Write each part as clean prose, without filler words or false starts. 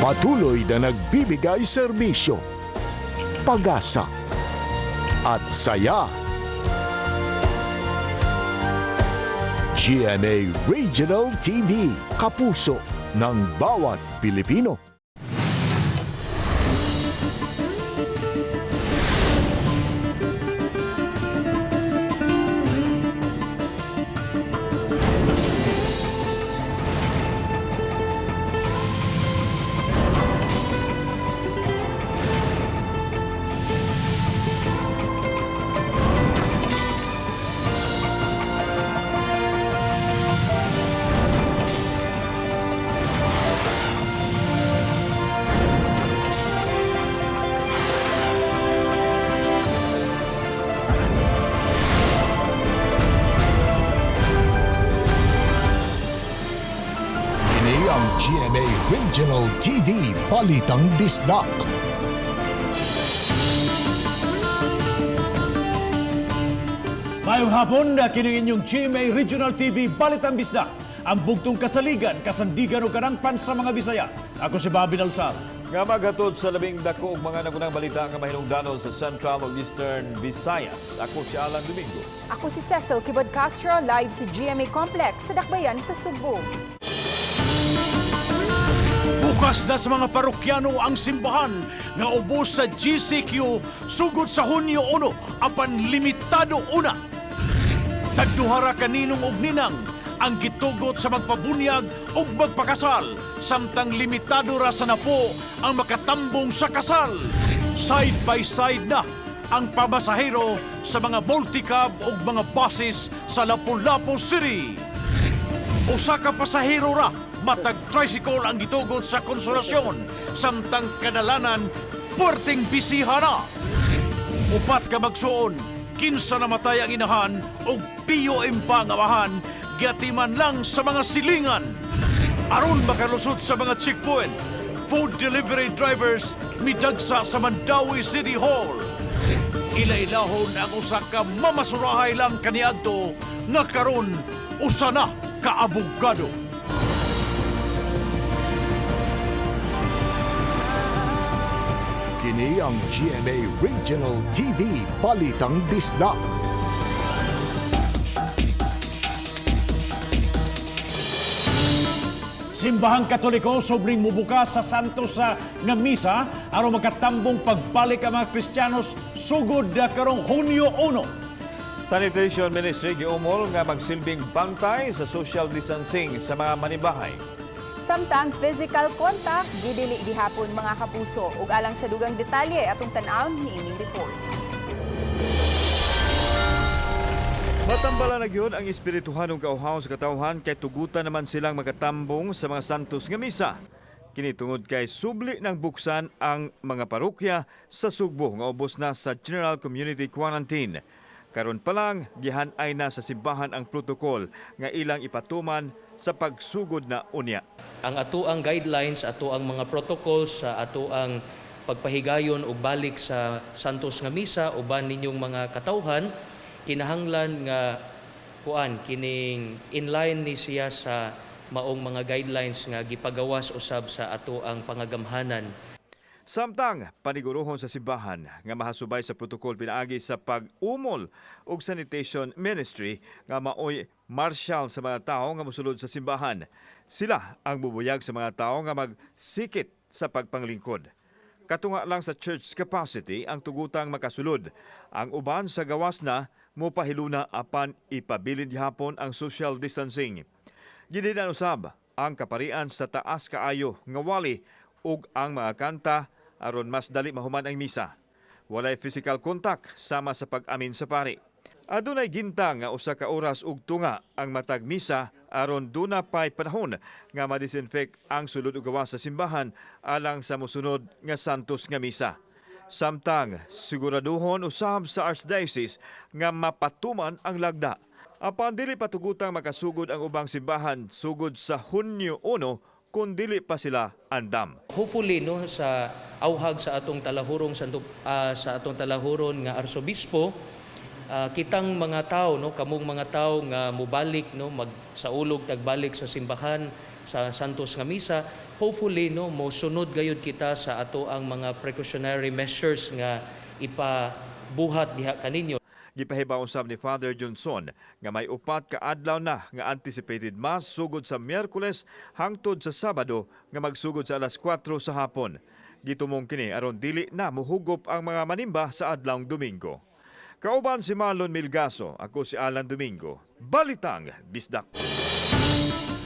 Patuloy na nagbibigay serbisyo, pag-asa at saya. GMA Regional TV, kapuso ng bawat Pilipino. Ang GMA Regional TV Balitang Bisdak. Mayong hapon na kining inyong GMA Regional TV Balitang Bisdak, ang bugtong kasaligan, kasandigan o kanangpan sa mga Bisaya. Ako si Bobby Nalsal. Nga magatod sa labing dako og mga nagunang balita nga mahinungdanon sa Central ug Eastern Visayas. Ako si Alan Domingo. Ako si Cecil Kibod Castro, live sa GMA Complex sa Dakbayan sa Subo. Bukas na sa mga parokyano ang simbahan nga ubos sa GCQ sugod sa Hunyo 1 apan limitado una. Tagduhara kaninong og ninang ang gitugot sa magpabunyag ug magpakasal samtang limitado ra sa napo ang makatambong sa kasal. Side by side na ang pamasahero sa mga multicab ug mga buses sa Lapu-Lapu City. Usa ka pasahero ra matag tricycle ang gitugod sa Konsolasyon samtang kadalanan puwerteng bisiha na. Upat ka magsuon, kinsa namatay ang inahan ug piyo impa nga amahan giatiman lang sa mga silingan. Aron makalusot sa mga checkpoint, food delivery drivers midagsa sa Mandawi City Hall. Ilailahon ang usa ka mamasurahay lang kaniadto nga karon usa na ka abogado. Kini ang GMA Regional TV Balitang Bisdak. Simbahang Katoliko sobring mubukas sa Santos sa nga misa aron makatambong pagbalik ang mga Kristiyanos sugod na karong Hunyo 1. Sanitation Ministry giumol nga magsilbing bantay sa social distancing sa mga manibahay. Samtang physical contact, gidili gihapon mga kapuso. Ug alang sa dugang detalye atong tan-awon ni ining report. Matambala na gyud ang espirituhanong kauhaw sa katawhan kay tugutan naman silang makatambong sa mga santos nga misa. Kini tungod kay subli ng buksan ang mga parokya sa Sugbo nga ubos na sa General Community Quarantine. Karon pa lang, gihanay na sa simbahan ang protokol nga ilang ipatuman sa pagsugod na unya. Ang atuang guidelines, atuang mga protocols sa atuang pagpahigayon o balik sa Santos nga Misa uban ninyong mga katawhan, kinahanglan nga kining inline ni siya sa maong mga guidelines nga gipagawas usab sa atuang pangagamhanan. Samtang paniguruhon sa simbahan nga mahasubay sa protokol pinaagi sa pag-umol ug sanitation ministry nga maoy marshal sa mga tao nga mosulod sa simbahan. Sila ang bubuyag sa mga tao nga magsikit sa pagpanglingkod. Katunga lang sa church capacity ang tugutang makasulod. Ang uban sa gawas na mopahiluna apan ipabilin gihapon ang social distancing. Ginidan usab ang kaparian sa taas kaayo nga wali ug ang mga kanta aron mas dali mahuman ang misa. Walay physical contact sama sa pag-amin sa pari. Adunay gintang nga usa ka oras ug tunga ang matag misa aron duna pay panahon nga ma-disinfect ang sulod ug gawas sa simbahan alang sa mosunod nga santos nga misa. Samtang siguraduhon usab sa Archdiocese nga mapatuman ang lagda. Apan dili patugutang makasugod ang ubang simbahan sugod sa Hunyo 1 kung dili pa sila andam. Hopefully sa auhag sa atong talahurong sa atong talahuron nga arsobispo, kitang mga tao kamong mga tao nga mubalik magsaulog tagbalik sa simbahan sa Santos nga Misa. Hopefully no mo sunod gayud kita sa ato ang mga precautionary measures nga ipabuhat diha kaninyo. Gipahibaw usab ni Father Johnson nga may upat ka adlaw na nga anticipated mass sugod sa Miyerkules hangtod sa Sabado nga magsugod sa alas 4 sa hapon. Gitumong kini aron dili na muhugop ang mga manimba sa adlawng Domingo. Kauban si Marlon Milgaso, ako si Alan Domingo. Balitang Bisdak.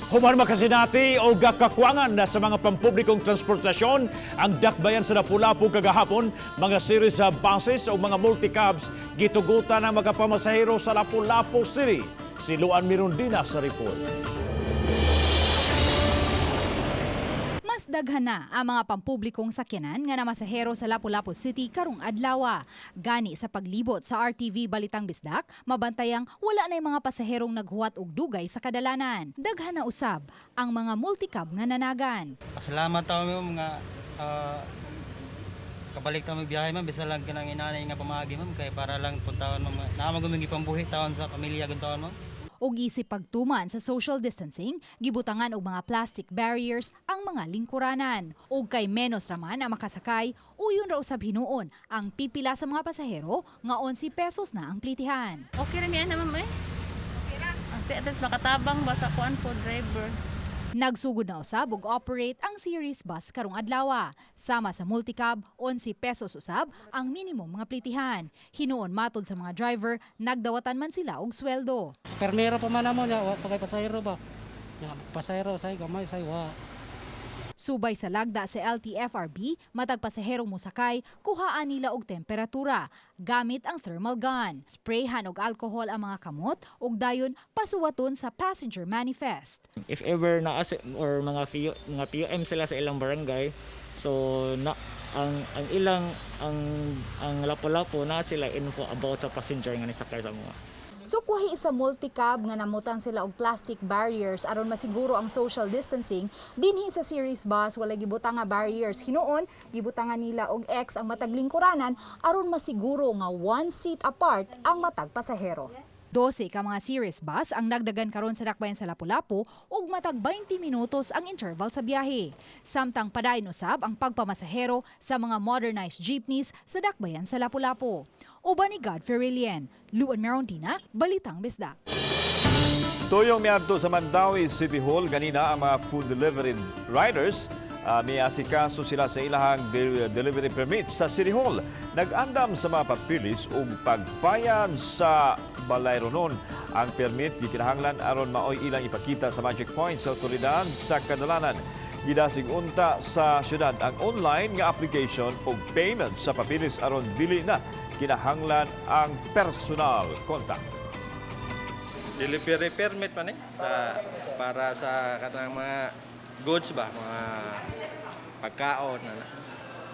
Human makasinati o gakakwangan na sa mga pampublikong transportasyon ang dakbayan sa Lapu-Lapu kagahapon, mga series sa buses o mga multicabs gitugutan ang mga pamasahero sa Lapu-Lapu City. Si Luan Mirondina sa report. Mas daghan na ang mga pampublikong sakyanan nga namasahero sa Lapu-Lapu City karong adlaw. Gani sa paglibot sa RTV Balitang Bisdak, mabantayang wala na mga pasaherong naghuwat og dugay sa kadalanan. Daghan na usab ang mga multicab nga nanagan. Salamat tayo mga kabalik tayo magbiyahe ma'am, bisa lang kinang inanay nga pamagi ma'am, kaya para lang puntawan ma'am, naamaguming ipambuhi tawon sa pamilya guntawan ma'am. Og isip pagtuman sa social distancing, gibutangan og mga plastic barriers ang mga lingkuranan. Og kay menos raman ang makasakay, uyon ra usab hinuon ang pipila sa mga pasahero nga 11 pesos na ang plitihan. Okay ra miyan naman eh. Okay ra. Atas makatabang ba sa kuan po driver. Nagsugod na usab og operate ang series bus karong adlaw. Sama sa multicab, 11 pesos usab ang minimum mga plitihan. Hinuon matod sa mga driver, nagdawatan man sila og sweldo. Pernero pa man mo ya, pagay pasahero ba? Ya, pasahero say gamay say wa. Subay sa lagda sa LTFRB, matag pasaherong musakay, kuhaan nila og temperatura gamit ang thermal gun. Sprayhan og alcohol ang mga kamot ug dayon pasuwaton sa passenger manifest. If ever na or mga POM sila sa ilang barangay, so na ang ilang ang Lapu-Lapu na sila info about sa passenger nga nisakay sa mga. So kuhi sa multicab nga namutan sila og plastic barriers aron masiguro ang social distancing, dinhi sa series bus wala gibutang nga barriers. Hinuon gibutangan nila og X ang matag lingkuranan aron masiguro nga one seat apart ang matag pasahero. 12 ka mga series bus ang nagdagan karon sa dakbayan sa Lapu-Lapu ug matag 20 minutos ang interval sa biyahe. Samtang padayon usab ang pagpamasahero sa mga modernized jeepneys sa dakbayan sa Lapu-Lapu. Uban ni Godfrey Rillian, Luan Mirondina, Balitang Bisdak. Tuyong miadto sa Mandawi City Hall ganina ang mga food delivery riders. May asikaso sila sa ilahang delivery permit sa City Hall. Nag-andam sa mga papilis ug pagbayad sa balay ronon. Ang permit gikinahanglan aron maoy ilang ipakita sa magic point sa otoridad sa kadalanan. Gidasig unta sa syudad ang online nga application ug payment sa papilis aron dili na kinahanglan ang personal contact. Delivery permit man para sa kanang mga goods ba, mga pagkaon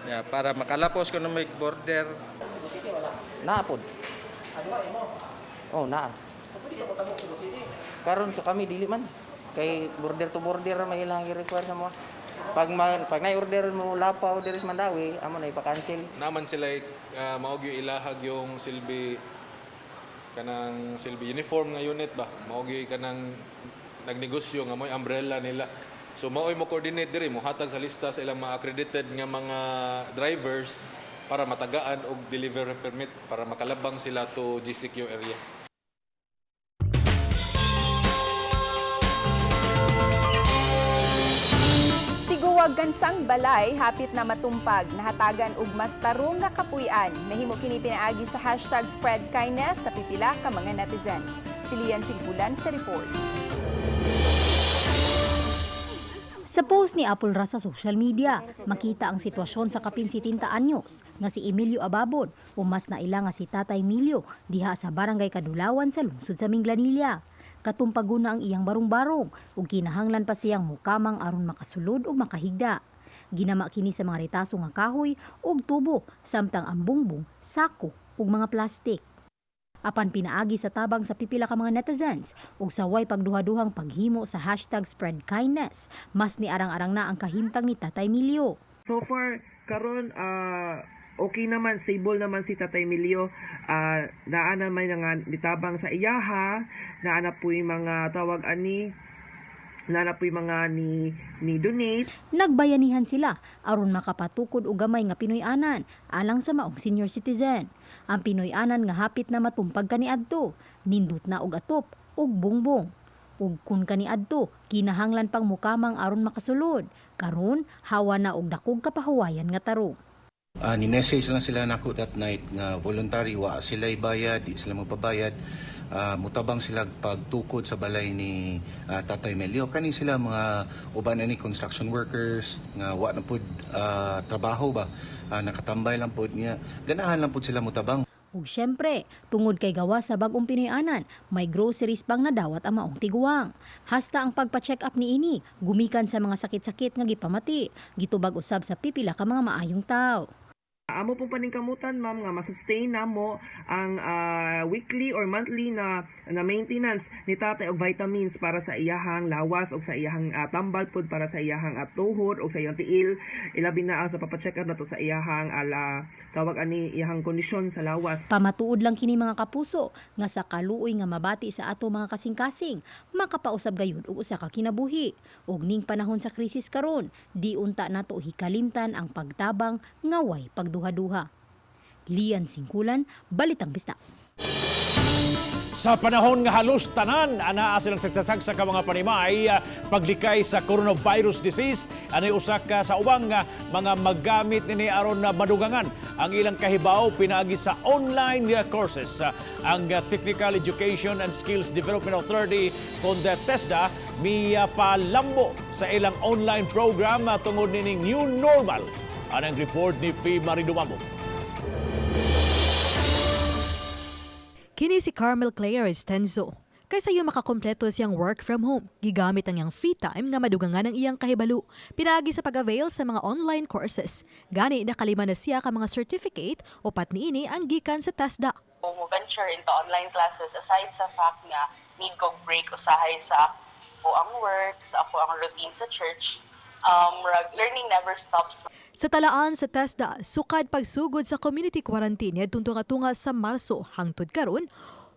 ya, para makalapos ko na may border. Naapod. Oh, naa. Karon sa kami dili man kay border to border may ilang i-require sa mo. Pag na-order mo lapaw diri sa Mandawi, amo na ipa-cancel. Naman sila maog yung ilahag yung silbi kanang silbi uniform nga unit ba. Maog yung kanang nagnegosyo nga mo umbrella nila. So maoy mo coordinate diri mo hatag sa lista sa ilang mga accredited nga mga drivers para matagaan og delivery permit para makalabang sila to GCQ area. Tiguwag gansang balay hapit na matumpag, nahatagan og mas tarong nga kapuy-an. Nahimo kini pinaagi sa #SpreadKindness sa pipila ka mga netizens. Si Lian Singkulan sa report. Sa post ni Apple Ra sa social media, makita ang sitwasyon sa kapin 70 anyos nga si Emilio Ababon o mas naila nga si Tatay Emilio diha sa Barangay Kadulawan sa lungsod sa Minglanilla. Katumpaguna ang iyang barong-barong ug kinahanglan pa siyang mukamang aron makasulod ug makahigda. Ginama kini sa mga retaso nga kahoy ug tubo samtang ang bungbong, sako ug mga plastik. Apan pinaagi sa tabang sa pipila ka mga netizens ug sa way pagduha-duhang paghimo sa #SpreadKindness, mas ni arang-arang na ang kahimtang ni Tatay Emilio. So far karon okay naman, stable naman si Tatay Emilio. Naa naman nga nitabang sa iyaha, naa na po yung mga tawag ani nanapoy mga ni donate. Nagbayanihan sila aron makapatukod og gamay nga Pinoy-anan alang sa maong senior citizen. Ang Pinoy-anan nga hapit na matumpag kaniadto, nindot na og atop og bungbong. Ug kun kaniadto, kinahanglan pang mukamang aron makasulod. Karon hawa na og dakog kapahuwayan nga tarong. Ni-message lang sila nako that night nga voluntary wa sila ibayad, di sila magpabayad. Mutabang sila pagtukod sa balay ni Tatay Melio. Kani sila mga uban ni construction workers nga wa na pud trabaho ba, nakatambay lang pud niya. Ganahan lang pud sila mutabang. Ug syempre, tungod kay gawa sa bagong Pinoy-anan, may groceries pang nadawat ang maong tiguang. Hasta ang pagpa-check up niini, gumikan sa mga sakit-sakit nga gipamati, gitubag usab sa pipila ka mga maayong tao. Amo pong paningkamutan, ma'am, nga masustain na mo ang weekly or monthly na maintenance ni tatay og vitamins para sa iyahang lawas o sa iyahang tambal pod para sa iyahang tuhod o sa iyang tiil. Ilabi na sa papacheck up nato sa iyahang tawag ani iyahang kondisyon sa lawas. Pamatuod lang kini mga kapuso nga sa kaluoy nga mabati sa ato mga kasing-kasing, makapausab gayud og usa ka kinabuhi. Og ning panahon sa krisis karon, di unta nato hikalimtan ang pagtabang nga way pagduha-duha. Lian Singkulan, Balitang Bisdak. Sa panahon nga halos tanan, anaa silang sagsagsa ka mga panimay, paglikay sa coronavirus disease, anay usak sa ubang mga maggamit ni aron na madugangan ang ilang kahibaw pinagi sa online courses. Ang Technical Education and Skills Development Authority kon TESDA palambo sa ilang online program tungod nining new normal. Anang report ni P. Maridumamo. Kini si Carmel Claire Estenzo. Kaysa yung makakompleto siyang work from home, gigamit ang iyang free time nga madugangan ang iyang kahibalo. Pinagi sa pag-avail sa mga online courses. Gani nakalima na siya ka mga certificate o patniini ang gikan sa TESDA. Venture into online classes aside sa fact nga need kong break usahay sa ako ang work, sa ako ang routine sa church. Learning never stops. Sa talaan sa TESDA, sukad pagsugod sa community quarantine yadtong tunga sa Marso hangtod karon,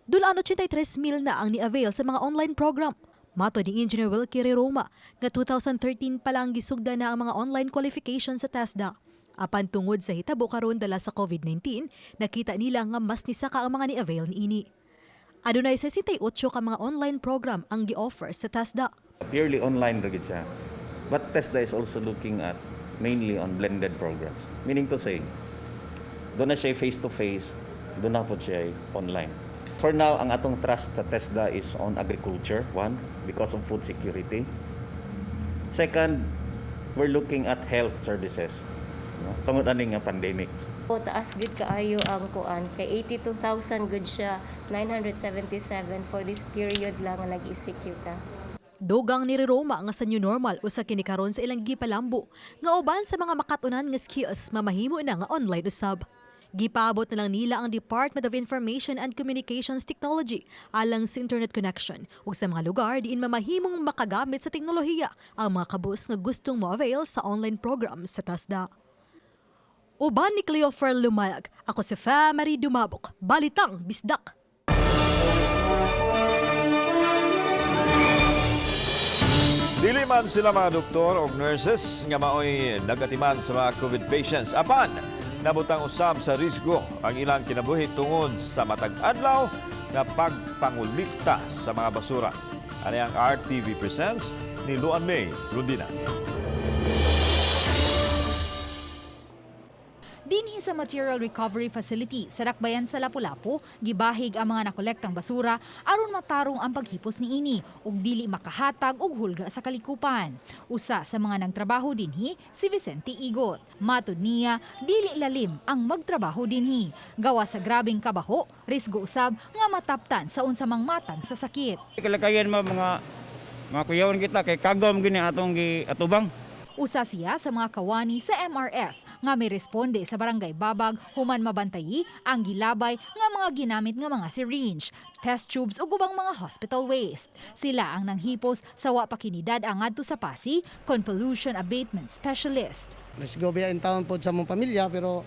dulaan 83,000 na ang ni-avail sa mga online program. Mato ni Engineer Wilkie Roma nga 2013 pa lang gisugda na ang mga online qualification sa TESDA. Apan tungod sa hitabo karon dala sa COVID-19, nakita nila nga mas nisaka ang mga ni-avail niini. Adunay 68 ka mga online program ang gi-offer sa TESDA. Purely online ra gid siya. But TESDA is also looking at mainly on blended programs. Meaning to say, doon na siya face-to-face, doon na po siya online. For now, ang atong trust sa TESDA is on agriculture, one, because of food security. Second, we're looking at health services. Tungod ani nga pandemic. Taas gud kaayo ang kuan kay 82,000 gud siya, 977 for this period lang nga nag-execute. Dogang ni Roma nga sa new normal usa kini karon sa ilang gipalambo nga uban sa mga makatunan nga skills mamahimo na nga online usab. Gipaabot na lang nila ang Department of Information and Communications Technology alang sa internet connection ug sa mga lugar diin mamahimong makagamit sa teknolohiya ang mga kabus nga gustong mo-avail sa online programs sa TESDA. Uban ni Cleofer Lumayag, ako si Famary Dumabok, Balitang Bisdak. Dili man sila mga doktor o nurses nga maoy nagatiman sa mga COVID patients. Apan, nabutang usab sa risgo ang ilang kinabuhi tungod sa matag adlaw nga pagpangulikta sa mga basura. Ano ang RTV Presents ni Luan May Rundina. Dinhi sa Material Recovery Facility sa Dakbayan sa Lapu-Lapu, gibahig ang mga nakolektang basura aron matarong ang paghipos niini ug dili makahatag og hulga sa kalikupan. Usa sa mga nagtrabaho dinhi si Vicente Igot. Matud niya, dili lalim ang magtrabaho dinhi. Gawa sa grabing kabaho, risgo usab nga mataptan sa unsa mang matag sa sakit. Kalakayan mga kuyawan kita kay kagom gini atong atubang. Usa siya sa mga kawani sa MRF nga may responde sa barangay Babag human mabantayi ang gilabay nga mga ginamit nga mga syringe, test tubes ug ubang mga hospital waste. Sila ang nanghipos sa wa pa kinidad ang adto sa Pasi kon pollution abatement specialist. Risgo biya in town pod sa mong pamilya pero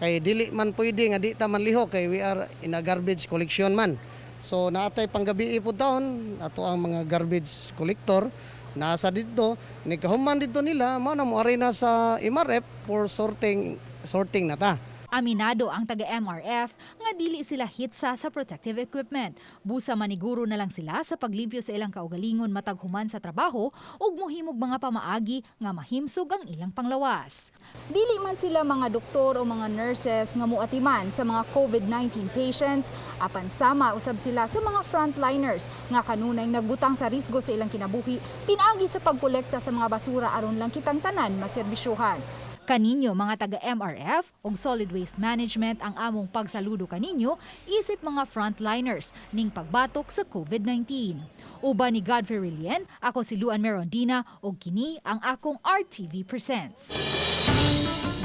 kay dili man pwede nga di ta man lihok kay we are in a garbage collection man. So naatay panggabi pod taon ato ang mga garbage collector nasa dito, nikahuman dito nila, mao na mo arena sa MRF for sorting na ta. Aminado ang taga-MRF nga dili sila hitsa sa protective equipment. Busa maniguro na lang sila sa paglimpyo sa ilang kaugalingon matag human sa trabaho ug mohimog mga pamaagi nga mahimsog ang ilang panglawas. Dili man sila mga doktor o mga nurses nga muatiman sa mga COVID-19 patients, apan sama usab sila sa mga frontliners nga kanunay nagbutang sa risgo sa ilang kinabuhi pinaagi sa pagkolekta sa mga basura aron lang kitang tanan maserbisyuhan. Kaninyo mga taga-MRF ug Solid Waste Management ang among pagsaludo kaninyo isip mga frontliners ning pagbatok sa COVID-19. Uban ni Godfrey Rilien, ako si Luan Merondina ug kini ang akong RTV Presents.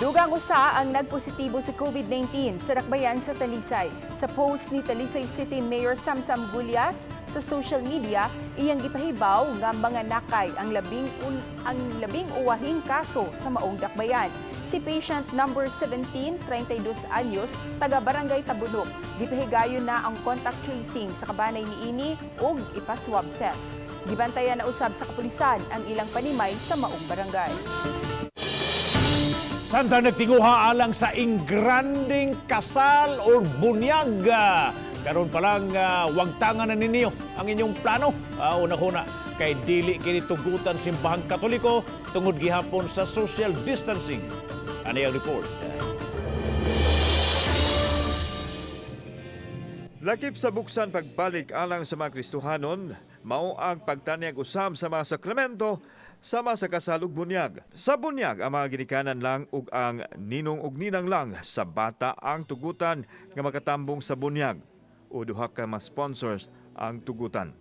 Dugang usa ang nagpositibo sa COVID-19 sa Dakbayan sa Talisay. Sa post ni Talisay City Mayor Samsam Gulyas sa social media, iyang gipahibaw nga mga nakay ang labing uwahing kaso sa maong Dakbayan. Si patient number 17, 32 anyos, taga Barangay Tabunok. Gipahigayon na ang contact tracing sa kabanay niini ug ipa-swab test. Gibantayan na usab sa kapulisan ang ilang panimay sa maong barangay. Santa nagtinguha alang sa ingranding kasal o bunyag. Karon pa lang wagtangan na ninyo ang inyong plano. Una-una kay dili kini tugutan simbahang Katoliko tungod gihapon sa social distancing. Ano yung report? Lakip sa buksan pagbalik alang sa mga Kristohanon, mao ang pagtanyag usab sa mga sakramento sama sa kasal ug bunyag. Sa bunyag, ang mga ginikanan lang ug ang ninong ug ninang lang sa bata ang tugutan nga makatambong sa bunyag o duha ka mga sponsors ang tugutan.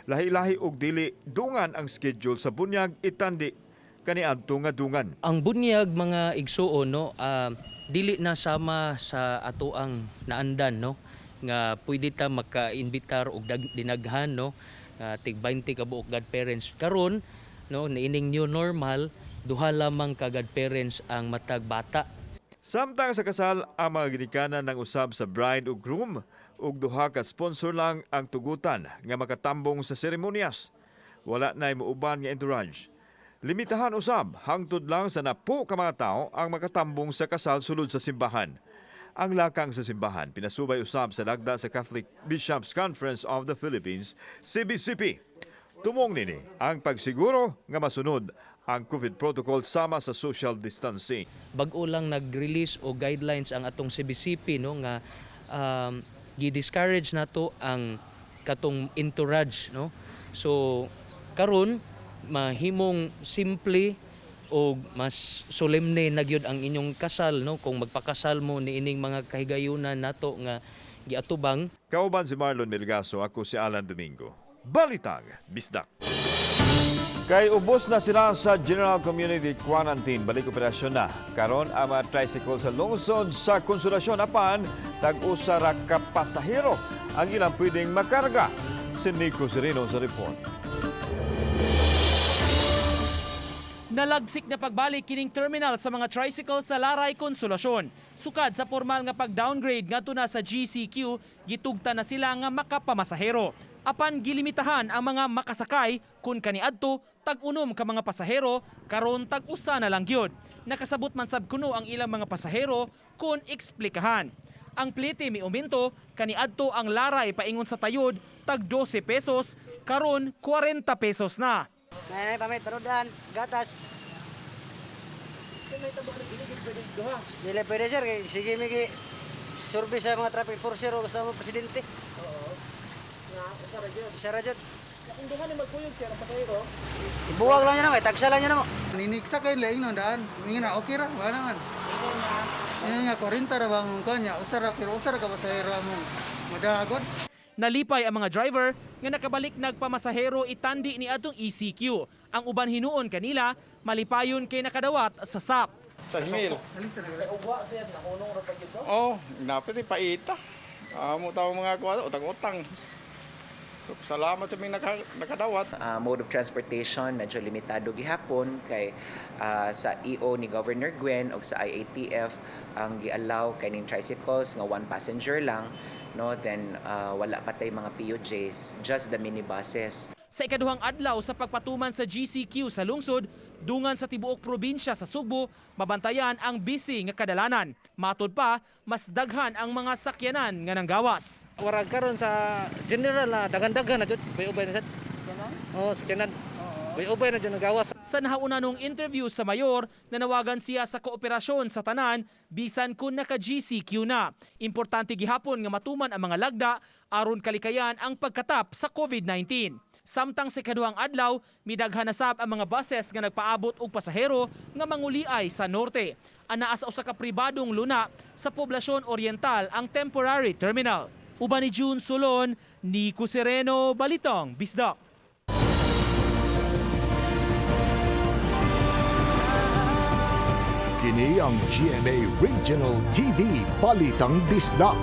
Lahi-lahi ug dili dungan ang schedule sa bunyag itandi kaniadto nga dungan. Ang bunyag mga igsuon no, dili na sama sa ato ang naandan no nga pwede ta maka-inbitar og dinaghan no tig 20 ka buok godparents karon no niining new normal duha lamang ka godparents ang matag bata. Samtang sa kasal ang mga ginikanan ng usab sa bride ug groom ug duha ka sponsor lang ang tugutan nga makatambong sa seremonyas. Wala na'y muuban nga entourage. Limitahan usab hangtod lang sa 10 ka mga tawo ang makatambong sa kasal sulod sa simbahan. Ang lakang sa simbahan pinasubay usab sa lagda sa Catholic Bishops Conference of the Philippines, CBCP. Tumong nini ang pagsiguro nga masunod ang COVID protocol sama sa social distancing. Bag-o lang nag-release o guidelines ang atong CBCP no nga gi-discourage nato ang katong entourage no. So karon mahimong simple o mas solemne na gyud ang inyong kasal no kung magpakasal mo niining mga kahigayunan nato nga giatubang. Kauban si Marlon Melgaso, ako si Alan Domingo. Balitang Bisdak. Kay ubos na sila sa General Community Quarantine, balik operasyon na. Karon ang mga tricycle sa lungsod sa Konsolasyon apan tag-usa ra ka pasahero ang ilang pwedeng makarga. Si Nico Sereno sa report. Nalagsik na pagbalik kining terminal sa mga tricycle sa Laray, Konsolasyon. Sukad sa formal nga pag-downgrade ngadto na sa GCQ, gitugta na sila nga makapamasahero. Apan gilimitahan ang mga makasakay kun kaniadto tag-unom ka mga pasahero karon tag-usa na lang gyud. Nakasabot man sab kuno ang ilang mga pasahero kun eksplikahan. Ang plite miuminto kaniadto ang Laray paingon sa Tayod tag 12 pesos karon 40 pesos na. Nay pamit tarudan gatas. Dili pwede sir kay sige migi service sa mga traffic enforcer o gusto mo presidente. Isa rajud. Kung duha ni magkuyog sir ang pasahero. Ibuwag lang niya na, tagsa lang niya na mo. Niniksa kayo lang no daan. Ingin na okay ra, wala naman. Ini nga 40 ra bang kanya, usara pero usara ka pasahero mo. Madagod. Nalipay ang mga driver nga nakabalik nagpamasahero itandi ni atong ECQ. Ang uban hinuon kanila malipayon kay nakadawat sa SAP. Sa Himil. Uwa siya nakunong ra pagito. Oh, napit paita. Amo tawo mga kuha utang-utang. Salamat sa mga nakadawat. Mode of transportation medyo limitado gihapon kay sa EO ni Governor Gwen o sa IATF ang gi-allow kaning tricycles nga one passenger lang no then wala pa tay mga PUJs, just the minibuses. Sa ikaduhang adlaw sa pagpatuman sa GCQ sa lungsod, dungan sa tibuok probinsya sa Sugbo, mabantayan ang busy nga kadalanan. Matod pa, mas daghan ang mga sakyanan nga nanggawas. Warag karon sa general na dagan-dagan na jud, ubay na sad. Oh, sakyanan. Ubay na jud nagawas. Sa nahaunanong interview sa mayor, nanawagan siya sa kooperasyon sa tanan bisan kun naka-GCQ na. Importante gihapon nga matuman ang mga lagda aron kalikayan ang pagkatap sa COVID-19. Samtang sa ikaduhang adlaw, midaghan na sab ang mga buses nga nagpaabot og pasahero nga manguliay sa norte. Anaa sa usa ka pribadong luna sa poblasyon oriental ang temporary terminal. Uban ni June Solon, Nico Sereno, Balitang Bisdak. Kini ang GMA Regional TV Balitang Bisdak.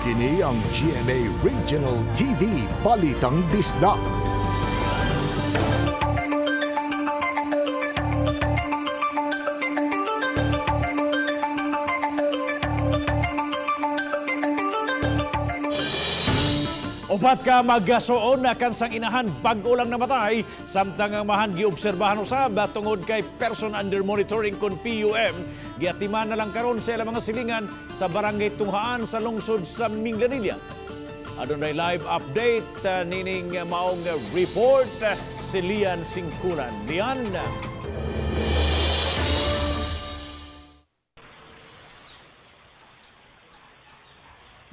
Kini ang GMA Regional TV Balitang Bisdak. Upat ka magasuon na kansang inahan bag-o lang namatay samtang ang mahan giobserbahan usab tungod kay person under monitoring kon PUM giatiman na lang karon sa ilang mga silingan sa barangay Tunghaan sa lungsod sa Minglanilla. Adunay live update nining maong report si Lian Singkulan. Lian.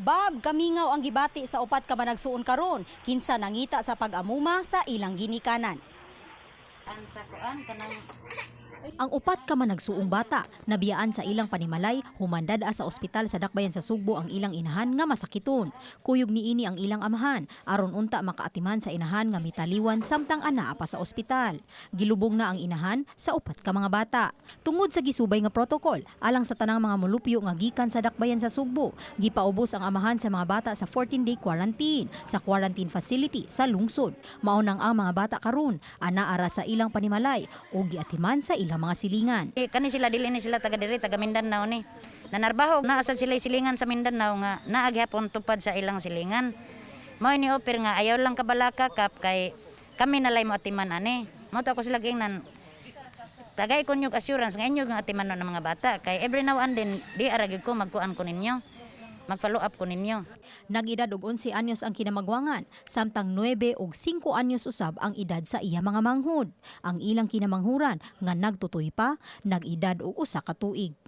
Bob, kamingaw ang gibati sa upat ka managsuon karon kinsa nangita sa pag-amuma sa ilang ginikanan. Ang upat ka managsuong bata nabiyaan sa ilang panimalay humandad sa ospital sa Dakbayan sa Sugbo ang ilang inahan nga masakiton. Kuyog niini ang ilang amahan aron unta makaatiman sa inahan nga mitaliwan samtang anaa pa sa ospital. Gilubong na ang inahan sa upat ka mga bata. Tungod sa gisubay nga protokol alang sa tanang mga molupyo nga gikan sa Dakbayan sa Sugbo, gipaubos ang amahan sa mga bata sa 14-day quarantine sa quarantine facility sa lungsod. Maunang ang mga bata karon anaa ra sa ilang panimalay o giatiman sa ilang mga silingan. Kani sila dili ni sila taga diri taga Mindanao ni. Nanarbaho na asad sila silingan sa Mindanao nga naagyapon tupad sa ilang silingan. Mao ni offer nga ayaw lang kabalaka kap kay kami nalay mo atiman ani. Mo to ako sila gingnan. Tagay ko nyug assurance nga inyo nga atiman ng mga bata kay every now and then di aragid ko magkuan ko ninyo. Mag-follow up ko ninyo. Nag-edad og 11 anyos ang kinamagwangan, samtang 9 ug 5 anyos usab ang edad sa iya mga manghod. Ang ilang kinamanghuran nga nagtutoy pa, nag-edad og 1 ka tuig.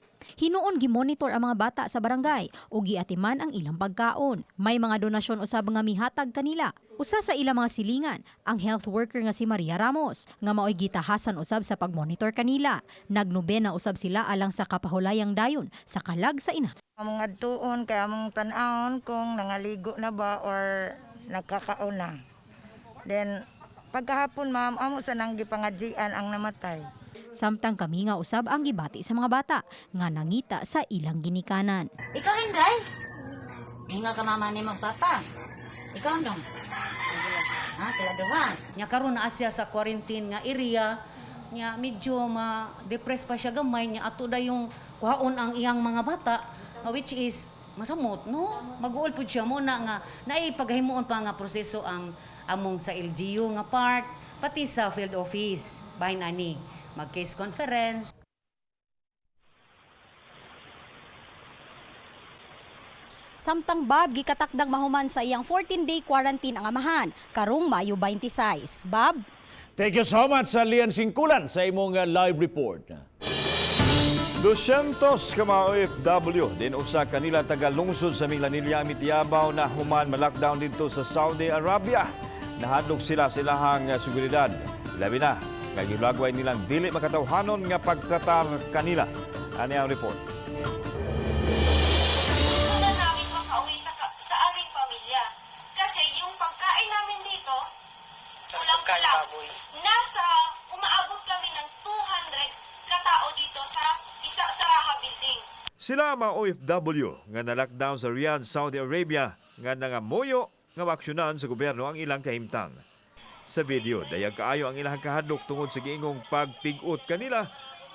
Hinuon gimonitor ang mga bata sa barangay ug giatiman ang ilang pagkaon. May mga donasyon usab nga mihatag kanila. Usa sa ilang mga silingan, ang health worker nga si Maria Ramos nga maoy gitahasan usab sa pagmonitor kanila. Nagnobena usab sila alang sa kapahulayang dayon sa kalag sa ina. Among adtuon kay among tan-awon kung nangaligo na ba or nagkakaon na. Then pagkahapon ma'am amo sa nang gipangadjian ang namatay. Samtang kami nga usab ang gibati sa mga bata nga nangita sa ilang ginikanan. Ikaw Hinday? Inga ka mama ni magpapa. Ikaw nung. Ha, sila duha. Nya karon na siya sa quarantine nga area, nya medyo ma-depress pa siya gamay nya ato da yung kuhaon ang iyang mga bata, which is masamot no. Mag-uol pud siya mo na nga naipaghimuon pa nga proseso ang among sa LGU nga part pati sa field office bahin ani mag-case conference. Samtang Bob, gikatakdang mahuman sa iyang 14-day quarantine ang amahan, karong Mayo 26. Bob? Thank you so much, Lian Singkulan, sa imong live report. 200 ka mga OFW din usa kanila taga lungsod sa Minglanilla mitiyabaw na human ma-lockdown dito sa Saudi Arabia. Nahadlok sila silahang seguridad. Labi na, nagilagway nilang dili makatawhanon nga pagtratar kanila. Ani ang report. Una namin makauwi sa aming pamilya. Kasi yung pagkain namin dito, kulang-kulang. Nasa, umaabot kami ng 200 katao dito sa Saraha Building. Sila mga OFW nga na-lockdown sa Riyadh, Saudi Arabia nga nangamuyo nga maaksyonan sa gobyerno ang ilang kahimtang. Sa video, dayag kaayo ang ilang kahadlok tungod sa giingong pagpig-ut kanila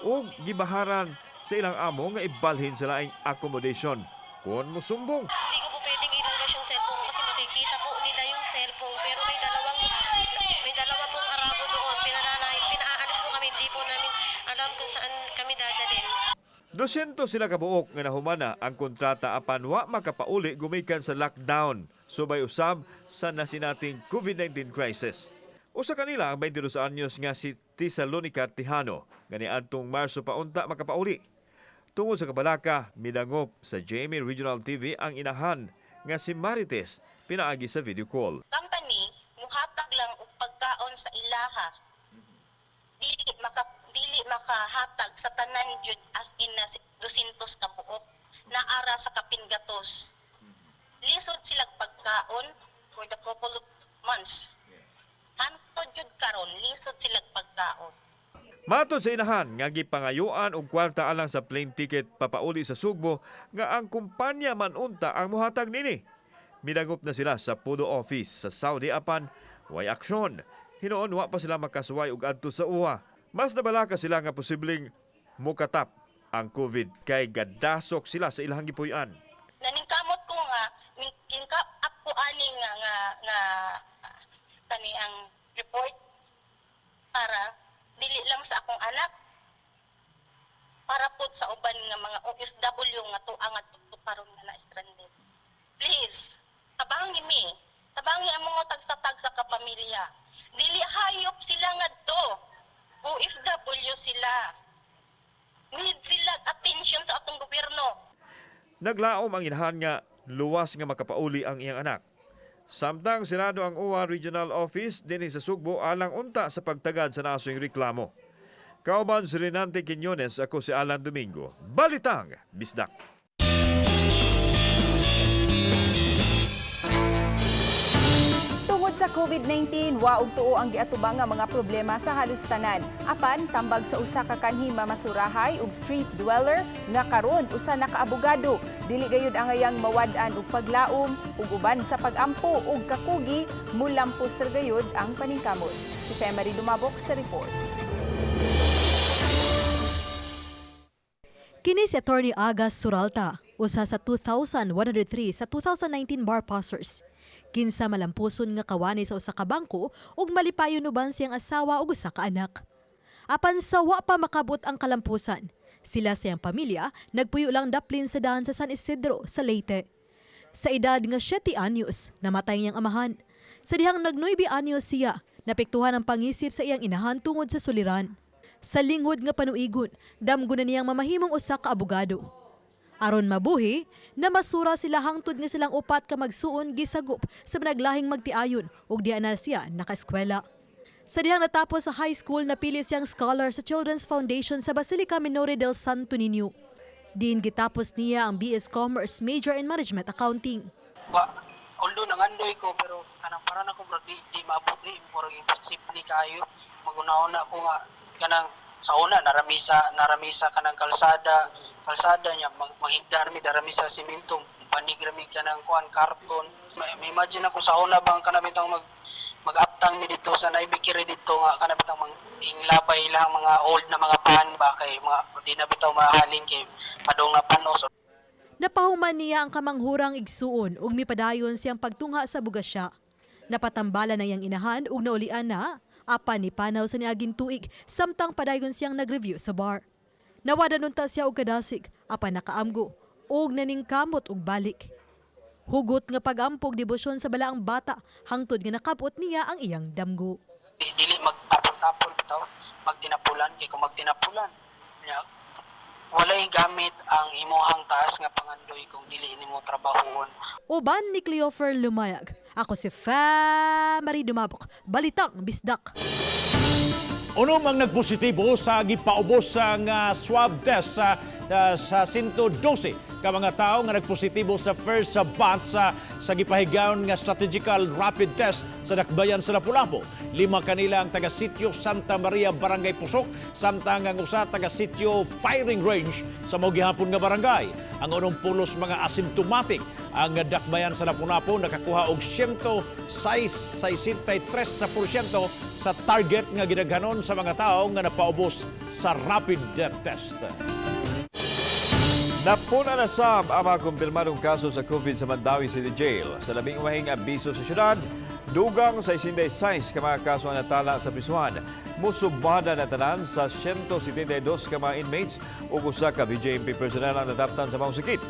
o gibaharan sa ilang amo nga ibalhin sa laing accommodation kung musumbong. Hindi ko po pwedeng ilabas yung cellphone kasi makikita po nila yung cellphone pero may dalawa pong Arabo doon. Pinaalis po kami, hindi po namin alam kung saan kami dadalhin. 200 sila kabuok nga nahumana ang kontrata apan wa makapauli gumikan sa lockdown subay usab sa nasinating COVID-19 crisis. Usa kanila ang 22 anyos nga si Tisalonica Tijano nga niadtong Marso pa unta makapauli. Tungod sa kabalaka, midangop sa GMA Regional TV ang inahan nga si Marites pinaagi sa video call. Company, muhatag lang og pagkaon sa ilaha. Dili makahatag sa tanan jud as in na 200 ka buok na ara sa kapingatos. Lisod sila pagkaon for the couple of months. Hantod jud karon lisod sila pagkaon. Matod sa inahan nga gipangayuan og kwarta alang sa plane ticket papauli sa Sugbo nga ang kumpanya man unta ang mohatag nini. Midangop na sila sa PUDO office sa Saudi apan way aksyon. Hinuon wa pa sila makasuway og adto sa uwa. Mas nabalaka sila nga posibleng mukatap ang COVID kay gadasok sila sa ilang gipuy-an. Naningkamot ko nga up ko ani nga tani ang report para dili lang sa akong anak para pod sa uban nga mga OFW nga tuwa nga karon nga na stranded. Please, tabangi among tagtatag sa kapamilya. Dili hayop sila ngadto. OFW sila. Need sila attention sa atong gobyerno. Naglaom ang inahan nga luwas nga makapauli ang iyang anak. Samtang sirado ang UWA Regional Office dinhi sa Sugbo alang unta sa pagtagad sa nasong reklamo. Kauban si Renante Quiñones, ako si Alan Domingo. Balitang Bisdak. Tungod sa COVID-19, waog tuo ang giatubang nga mga problema sa halos tanan. Apan tambag sa usa ka kanhi mamasurahay ug street dweller nga karon usa na ka abogado. Dili gayud angayang mawad-an og paglaom ug uban sa pagampo ug kakugi mulampos sa gayud ang paningkamot. Si Femery Dumabok sa report. Kini si Attorney Agas Suralta, usa sa 2,103 sa 2019 bar passers. Kinsa malampuson nga kawani sa usa ka bangko ug malipayon uban siyang asawa ug usa ka anak. Apan sa wa pa makabot ang kalampusan, sila sa iyang pamilya nagpuyo lang daplin sa daan sa San Isidro sa Leyte. Sa edad nga 7 anyos, namatay niyang amahan. Sa dihang nag-9 anyos siya, napektuhan ang pangisip sa iyang inahan tungod sa suliran. Sa linghod nga panuigon, damgo na niyang mamahimong usa ka abogado. Aron mabuhi, namasura sila hangtod nga silang upat ka magsuon gisagop sa naglahing magtiayon ug diha na siya nakaeskwela. Sa dihang natapos sa high school, napili siyang scholar sa Children's Foundation sa Basilica Minore del Santo Niño. Diin gitapos niya ang BS Commerce Major in Management Accounting. Although nangandoy ko pero kanang para na ko di maabot ni murag imposible kayo. Magunahon na ko nga kanang sa una naramisa kanang kalsada niya maghigdar mi daramisa simento panigrami kanang kuan karton. May imagine ako sa una bang kanabitang mag-aptang mi dito sa naibikiri dito nga kanabitang inglabay lang mga old na mga pan ba kay mga di na bitaw mahalin kay padong na panos. Napahuman niya ang kamanghurang igsuon ug mipadayon siyang pagtungha sa bugasya. Napatambala na iyang inahan ug naulian na apan ni panaw sa niaging tuig samtang padayon siyang nag-review sa bar. Nawada nun ta siya og kadasig apan nakaamgo ug naningkamot og balik. Hugot nga pag-ampog debosyon sa balaang bata hangtod nga nakabot niya ang iyang damgo. Dili magtapol-tapol bitaw, magtinapulan kay kung magtinapulan niya walay gamit ang imuhang taas nga pangandoy kung dili nimo trabahoon. Uban ni Cleofer Lumayag. Ako si Femery Dumabok. Balitang Bisdak. Unom ang nagpositibo sa gipaubos sa swab test sa 112 ka mga tao nga nagpositibo sa first sa batch sa gipahigayon nga strategical rapid test sa Dakbayan sa Lapu-Lapu. 5 kanila ang taga-sitio Santa Maria, Barangay Pusok, samtang ang usa taga-sitio Firing Range sa Mogihapon nga barangay. Ang 80 mga asymptomatic ang Dakbayan sa Lapu-Lapu nakakuha og 163% sa target nga gidaghanon sa mga tao nga napaubos sa rapid test. Napuna na sab ang mga kumpirmadong kaso sa COVID sa Mandawi City Jail. Sa labing umahing abiso sa syudad, dugang sa 66 ka mga kaso ang natala sa prisuhan. Musubada na tanan sa 172 ka mga inmates ug usa ka BJMP personnel ang nadaptan sa mga sakit.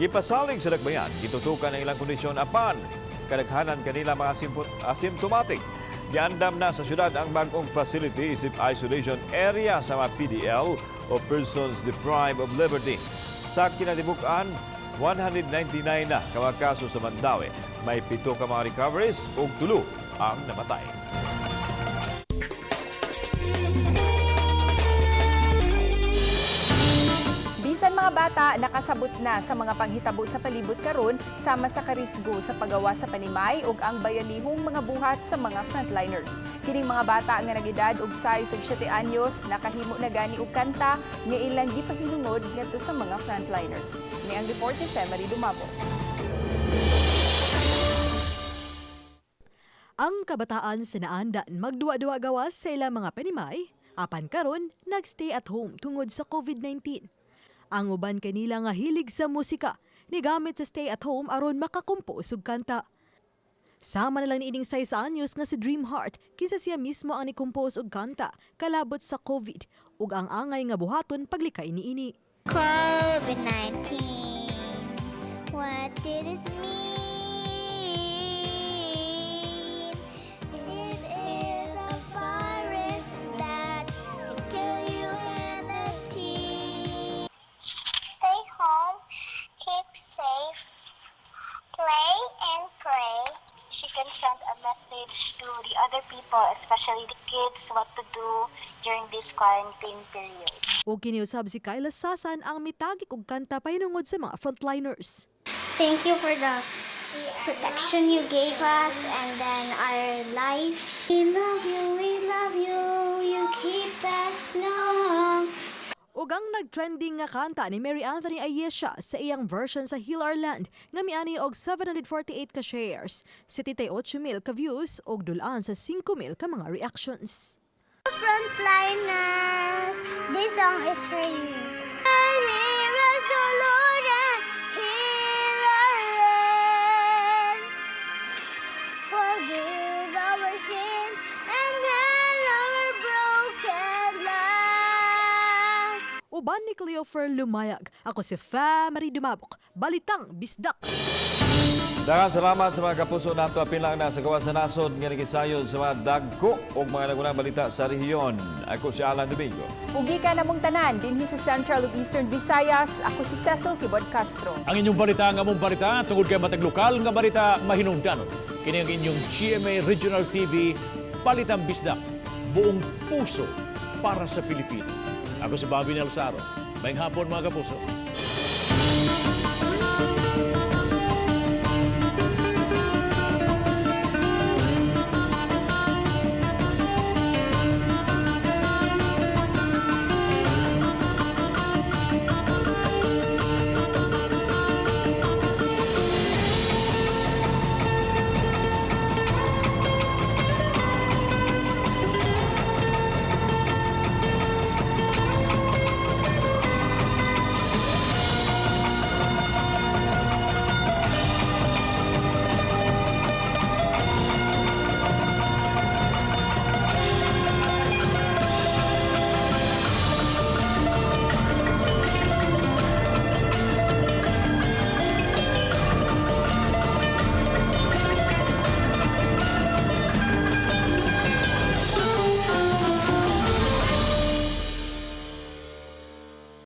Gipasalig sa Dakbayan, gitutukan ang ilang kondisyon apan kadaghanan kanila mga asymptomatic. Giandam na sa syudad ang bagong facility isip isolation area sa mga PDL o persons deprived of liberty. Sa kinalibukan, 199 na ka mga kaso sa Mandawi. May 7 ka mga recoveries ug 3 ang namatay. Bisan mga bata nakasabot na sa mga panghitabo sa palibot karon sama sa karisgo sa paggawa sa panimay ug ang bayalihong mga buhat sa mga frontliners. Kining mga bata nga nagedad og 6 ug 7 anyos nakahimo na gani og kanta nga ilang gipahinungod ngadto sa mga frontliners. Ni ang report ni Femery Dumabo. Ang kabataan sa naandan magduwa-duwa gawas sa ilang mga panimay, apan karon nagstay at home tungod sa COVID-19. Ang uban kanila nga hilig sa musika, nigamit sa stay at home aron makakumpos og kanta. Sama na lang ni ining 6 anyos nga si Dreamheart, kinsa siya mismo ang nikumpos og kanta kalabot sa COVID ug ang angay nga buhaton paglikay niini. COVID-19, what did it mean? It is a virus that can kill you in a tea. Stay home, keep safe, play and pray. She can send a message to the other people, especially the kids, what to do during this quarantine period. O kiniusab si Kyla Sasan ang mitagik og kanta pahinungod sa mga frontliners. Thank you for the protection you gave us and then our life. We love you, you keep us long. Ug ang nag-trending nga kanta ni Mary Anthony Ayesha sa iyang version sa Heal Our Land nga miani og 748 ka shares, 78,000 ka views ug dulaan sa 5,000 ka mga reactions. Frontliners, this song is for you. Hear us, O Lord, and hear our hands. Forgive our sins and heal our broken lives. Uban ni Cleofer Lumayag, ako si Femery Dumabok, Balitang Bisdak. Daghang salamat sa mga kapuso nato apil lang na sa gawas sa nasod nga nagisayon sa mga dagko o mga nagunang balita sa rehiyon. Ako si Alan Domingo. Ugi ka namong tanan dinhi sa Central ug Eastern Visayas. Ako si Cecil Kibod Castro. Ang inyong balita nga among balita tungod kay matag lokal nga balita mahinungdanon. Kini ang inyong GMA Regional TV Balitang Bisdak. Buong puso para sa Pilipino. Ako si Bobby Nelsaro. Maayong hapon mga kapuso.